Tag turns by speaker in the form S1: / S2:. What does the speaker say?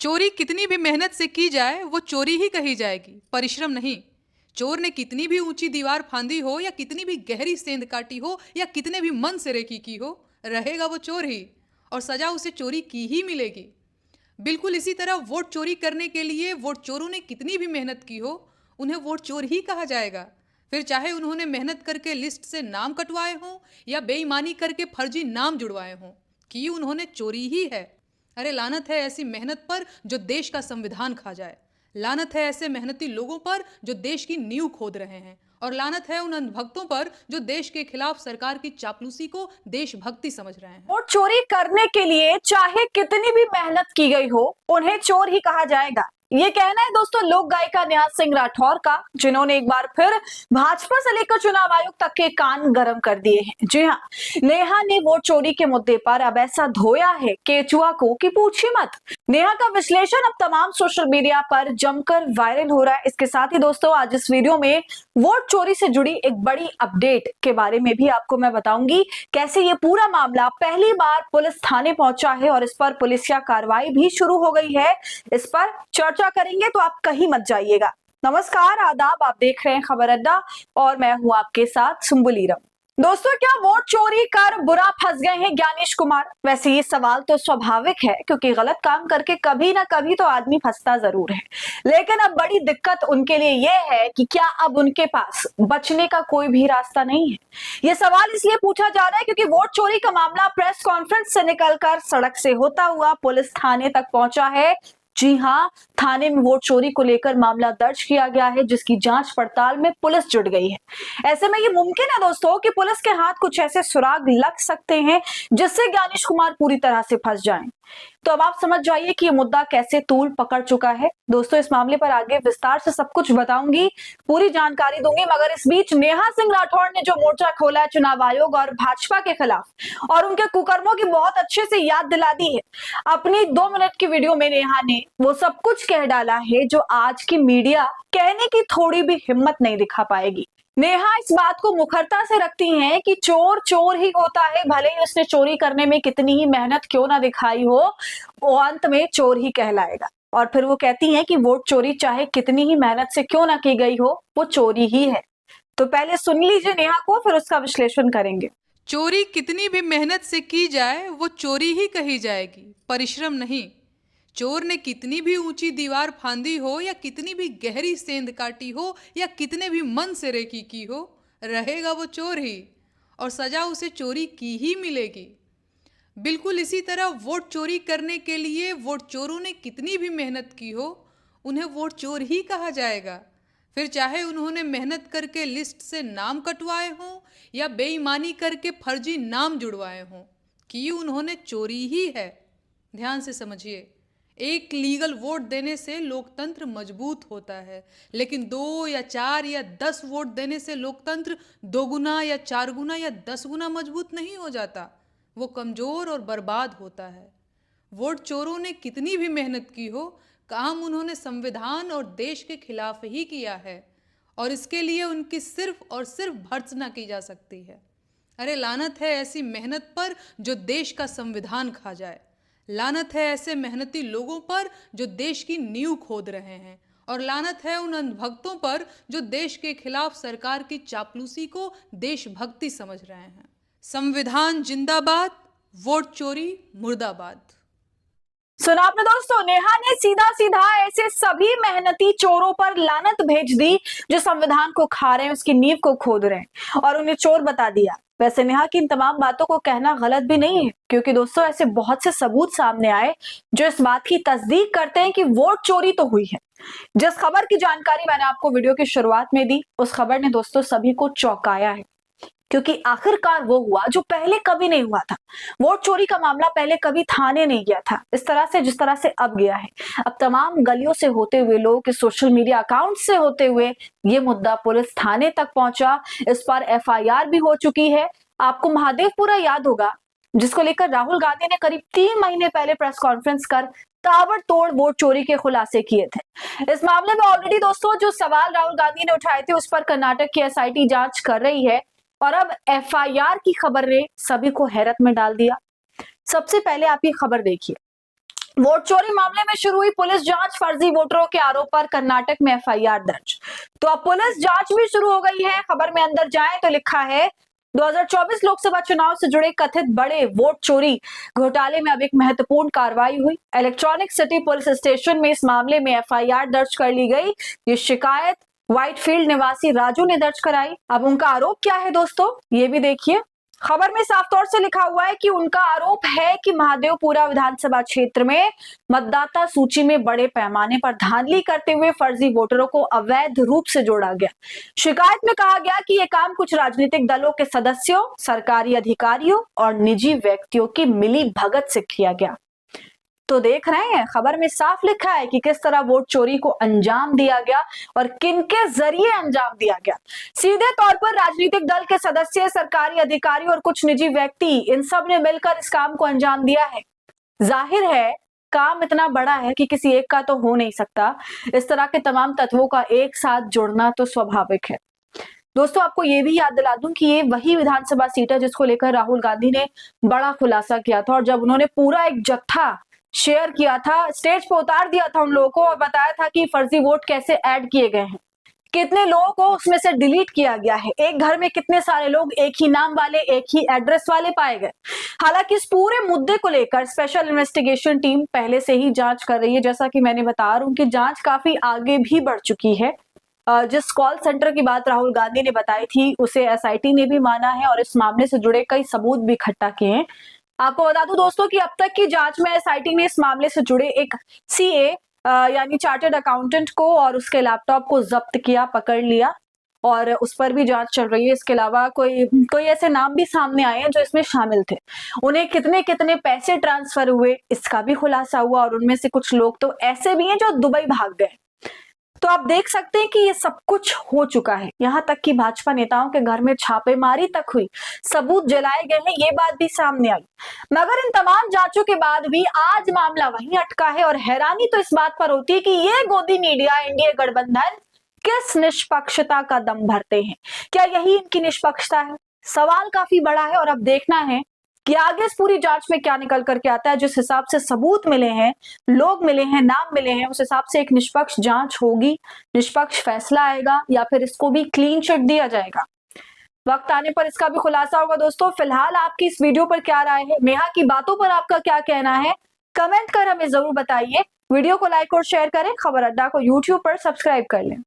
S1: चोरी कितनी भी मेहनत से की जाए वो चोरी ही कही जाएगी, परिश्रम नहीं। चोर ने कितनी भी ऊंची दीवार फांदी हो या कितनी भी गहरी सेंध काटी हो या कितने भी मन से रेकी की हो, रहेगा वो चोर ही और सजा उसे चोरी की ही मिलेगी। बिल्कुल इसी तरह वोट चोरी करने के लिए वोट चोरों ने कितनी भी मेहनत की हो, उन्हें वोट चोर ही कहा जाएगा। फिर चाहे उन्होंने मेहनत करके लिस्ट से नाम कटवाए हों या बेईमानी करके फर्जी नाम जुड़वाए हों, कि उन्होंने चोरी ही है। अरे लानत है ऐसी मेहनत पर जो देश का संविधान खा जाए। लानत है ऐसे मेहनती लोगों पर जो देश की नींव खोद रहे हैं। और लानत है उन अंधभक्तों पर जो देश के खिलाफ सरकार की चापलूसी को देशभक्ति समझ रहे हैं।
S2: वोट चोरी करने के लिए चाहे कितनी भी मेहनत की गई हो, उन्हें चोर ही कहा जाएगा। ये कहना है दोस्तों लोक गायिका नेहा सिंह राठौर का, जिन्होंने एक बार फिर भाजपा से लेकर चुनाव आयोग तक के कान गर्म कर दिए हैं। जी हाँ, नेहा ने वोट चोरी के मुद्दे पर अब ऐसा धोया है केचुआ को कि पूछिए मत। नेहा का विश्लेषण अब तमाम सोशल मीडिया पर जमकर वायरल हो रहा है। इसके साथ ही दोस्तों आज इस वीडियो में वोट चोरी से जुड़ी एक बड़ी अपडेट के बारे में भी आपको मैं बताऊंगी, कैसे ये पूरा मामला पहली बार पुलिस थाने पहुंचा है और इस पर पुलिसिया कार्रवाई भी शुरू हो गई है। इस पर चर्चा करेंगे, तो आप कहीं मत जाइएगा। नमस्कार, आदाब, आप देख रहे हैं खबर अड्डा और मैं हूं आपके साथ सुम्बुलीरम। दोस्तों, क्या वोट चोरी कर बुरा फंस गए हैं ज्ञानेश कुमार? वैसे ये सवाल तो स्वाभाविक है, क्योंकि गलत काम करके कभी ना कभी तो आदमी फंसता जरूर है। लेकिन अब बड़ी दिक्कत उनके लिए ये है कि क्या अब उनके पास बचने का कोई भी रास्ता नहीं है। ये सवाल इसलिए पूछा जा रहा है क्योंकि वोट चोरी का मामला प्रेस कॉन्फ्रेंस से निकलकर सड़क से होता हुआ पुलिस थाने तक पहुंचा है। जी हाँ, थाने में वोट चोरी को लेकर मामला दर्ज किया गया है, जिसकी जांच पड़ताल में पुलिस जुट गई है। ऐसे में ये मुमकिन है दोस्तों कि पुलिस के हाथ कुछ ऐसे सुराग लग सकते हैं जिससे ज्ञानेश कुमार पूरी तरह से फंस जाएं। तो अब आप समझ जाइए कि ये मुद्दा कैसे तूल पकड़ चुका है। दोस्तों, इस मामले पर आगे विस्तार से सब कुछ बताऊंगी, पूरी जानकारी दूंगी। मगर इस बीच नेहा सिंह राठौर ने जो मोर्चा खोला है चुनाव आयोग और भाजपा के खिलाफ और उनके कुकर्मों की बहुत अच्छे से याद दिला दी है। अपनी 2 मिनट की वीडियो में नेहा ने वो सब कुछ कह डाला है जो आज की मीडिया कहने की थोड़ी भी हिम्मत नहीं दिखा पाएगी। नेहा इस बात को मुखरता से रखती हैं कि चोर चोर ही होता है, भले ही उसने चोरी करने में कितनी ही मेहनत क्यों ना दिखाई हो, वो अंत में चोर ही कहलाएगा। और फिर वो कहती हैं कि वोट चोरी चाहे कितनी ही मेहनत से क्यों ना की गई हो, वो चोरी ही है। तो पहले सुन लीजिए नेहा को, फिर उसका विश्लेषण करेंगे।
S1: चोरी कितनी भी मेहनत से की जाए वो चोरी ही कही जाएगी, परिश्रम नहीं। चोर ने कितनी भी ऊंची दीवार फांदी हो या कितनी भी गहरी सेंध काटी हो या कितने भी मन से रेकी की हो, रहेगा वो चोर ही और सजा उसे चोरी की ही मिलेगी। बिल्कुल इसी तरह वोट चोरी करने के लिए वोट चोरों ने कितनी भी मेहनत की हो, उन्हें वोट चोर ही कहा जाएगा। फिर चाहे उन्होंने मेहनत करके लिस्ट से नाम कटवाए हों या बेईमानी करके फर्जी नाम जुड़वाए हों, कि उन्होंने चोरी ही है। ध्यान से समझिए, एक लीगल वोट देने से लोकतंत्र मजबूत होता है, लेकिन 2 या 4 या 10 वोट देने से लोकतंत्र 2 गुना या 4 गुना या 10 गुना मजबूत नहीं हो जाता, वो कमजोर और बर्बाद होता है। वोट चोरों ने कितनी भी मेहनत की हो, काम उन्होंने संविधान और देश के खिलाफ ही किया है और इसके लिए उनकी सिर्फ और सिर्फ भर्त्सना की जा सकती है। अरे लानत है ऐसी मेहनत पर जो देश का संविधान खा जाए। लानत है ऐसे मेहनती लोगों पर जो देश की नींव खोद रहे हैं और लानत है उन अंधभक्तों पर जो देश के खिलाफ सरकार की चापलूसी को देशभक्ति समझ रहे हैं। संविधान जिंदाबाद, वोट चोरी मुर्दाबाद।
S2: सुना आपने दोस्तों, नेहा ने सीधा सीधा ऐसे सभी मेहनती चोरों पर लानत भेज दी जो संविधान को खा रहे हैं, उसकी नींव को खोद रहे हैं और उन्हें चोर बता दिया। वैसे नेहा की इन तमाम बातों को कहना गलत भी नहीं है, क्योंकि दोस्तों ऐसे बहुत से सबूत सामने आए जो इस बात की तस्दीक करते हैं कि वोट चोरी तो हुई है। जिस खबर की जानकारी मैंने आपको वीडियो की शुरुआत में दी, उस खबर ने दोस्तों सभी को चौंकाया है, क्योंकि आखिरकार वो हुआ जो पहले कभी नहीं हुआ था। वोट चोरी का मामला पहले कभी थाने नहीं गया था इस तरह से जिस तरह से अब गया है। अब तमाम गलियों से होते हुए, लोगों के सोशल मीडिया अकाउंट से होते हुए ये मुद्दा पुलिस थाने तक पहुंचा। इस पर एफआईआर भी हो चुकी है। आपको महादेवपुरा याद होगा, जिसको लेकर राहुल गांधी ने करीब 3 महीने पहले प्रेस कॉन्फ्रेंस कर ताबड़तोड़ वोट चोरी के खुलासे किए थे। इस मामले में ऑलरेडी दोस्तों जो सवाल राहुल गांधी ने उठाए थे उस पर कर्नाटक की एसआईटी जांच कर रही है और अब एफआईआर की खबर ने सभी को हैरत में डाल दिया। सबसे पहले आप ये खबर देखिए, वोट चोरी मामले में शुरू हुई पुलिस जांच, फर्जी वोटरों के आरोप पर कर्नाटक में एफआईआर दर्ज। तो अब पुलिस जांच भी शुरू हो गई है। खबर में अंदर जाएं तो लिखा है 2024 लोकसभा चुनाव से जुड़े कथित बड़े वोट चोरी घोटाले में अब एक महत्वपूर्ण कार्रवाई हुई। इलेक्ट्रॉनिक सिटी पुलिस स्टेशन में इस मामले में एफआईआर दर्ज कर ली गई। ये शिकायत व्हाइटफील्ड निवासी राजू ने दर्ज कराई। अब उनका आरोप क्या है दोस्तों, ये भी देखिए। खबर में साफ तौर से लिखा हुआ है कि उनका आरोप है कि महादेवपुरा विधानसभा क्षेत्र में मतदाता सूची में बड़े पैमाने पर धांधली करते हुए फर्जी वोटरों को अवैध रूप से जोड़ा गया। शिकायत में कहा गया कि यह काम कुछ राजनीतिक दलों के सदस्यों, सरकारी अधिकारियों और निजी व्यक्तियों की मिली भगत से किया गया। तो देख रहे हैं, खबर में साफ लिखा है कि किस तरह वोट चोरी को अंजाम दिया गया और किनके जरिए अंजाम दिया गया। सीधे तौर पर राजनीतिक दल के सदस्य, सरकारी अधिकारी और कुछ निजी व्यक्ति, इन सब ने मिलकर इस काम को अंजाम दिया है। जाहिर है काम इतना बड़ा है कि किसी एक का तो हो नहीं सकता। इस तरह के तमाम तत्वों का एक साथ जुड़ना तो स्वाभाविक है। दोस्तों, आपको ये भी याद दिला दूं कि ये वही विधानसभा सीट है जिसको लेकर राहुल गांधी ने बड़ा खुलासा किया था, और जब उन्होंने पूरा एक जत्था शेयर किया था, स्टेज पे उतार दिया था उन लोगों को और बताया था कि फर्जी वोट कैसे ऐड किए गए हैं, कितने लोगों को उसमें से डिलीट किया गया है, एक घर में कितने सारे लोग एक ही नाम वाले, एक ही एड्रेस वाले पाए गए। हालांकि इस पूरे मुद्दे को लेकर स्पेशल इन्वेस्टिगेशन टीम पहले से ही जांच कर रही है। जैसा कि मैंने बता रहा हूं कि जांच काफी आगे भी बढ़ चुकी है। जिस कॉल सेंटर की बात राहुल गांधी ने बताई थी उसे एसआईटी ने भी माना है और इस मामले से जुड़े कई सबूत भी इकट्ठा किए हैं। आपको बता दूं दोस्तों कि अब तक की जांच में एसआईटी ने इस मामले से जुड़े एक सीए यानी चार्टर्ड अकाउंटेंट को और उसके लैपटॉप को जब्त किया, पकड़ लिया, और उस पर भी जांच चल रही है। इसके अलावा कोई ऐसे नाम भी सामने आए हैं जो इसमें शामिल थे। उन्हें कितने कितने पैसे ट्रांसफर हुए इसका भी खुलासा हुआ, और उनमें से कुछ लोग तो ऐसे भी हैं जो दुबई भाग गए। तो आप देख सकते हैं कि ये सब कुछ हो चुका है। यहाँ तक कि भाजपा नेताओं के घर में छापेमारी तक हुई, सबूत जलाए गए हैं, ये बात भी सामने आई। मगर इन तमाम जांचों के बाद भी आज मामला वहीं अटका है, और हैरानी तो इस बात पर होती है कि ये गोदी मीडिया एनडीए गठबंधन किस निष्पक्षता का दम भरते हैं। क्या यही इनकी निष्पक्षता है? सवाल काफी बड़ा है, और अब देखना है कि आगे इस पूरी जांच में क्या निकल करके आता है। जिस हिसाब से सबूत मिले हैं, लोग मिले हैं, नाम मिले हैं, उस हिसाब से एक निष्पक्ष जांच होगी, निष्पक्ष फैसला आएगा, या फिर इसको भी क्लीन चिट दिया जाएगा। वक्त आने पर इसका भी खुलासा होगा। दोस्तों, फिलहाल आपकी इस वीडियो पर क्या राय है? नेहा की बातों पर आपका क्या कहना है? कमेंट कर हमें जरूर बताइए। वीडियो को लाइक और शेयर करें। खबर अड्डा को यूट्यूब पर सब्सक्राइब कर लें।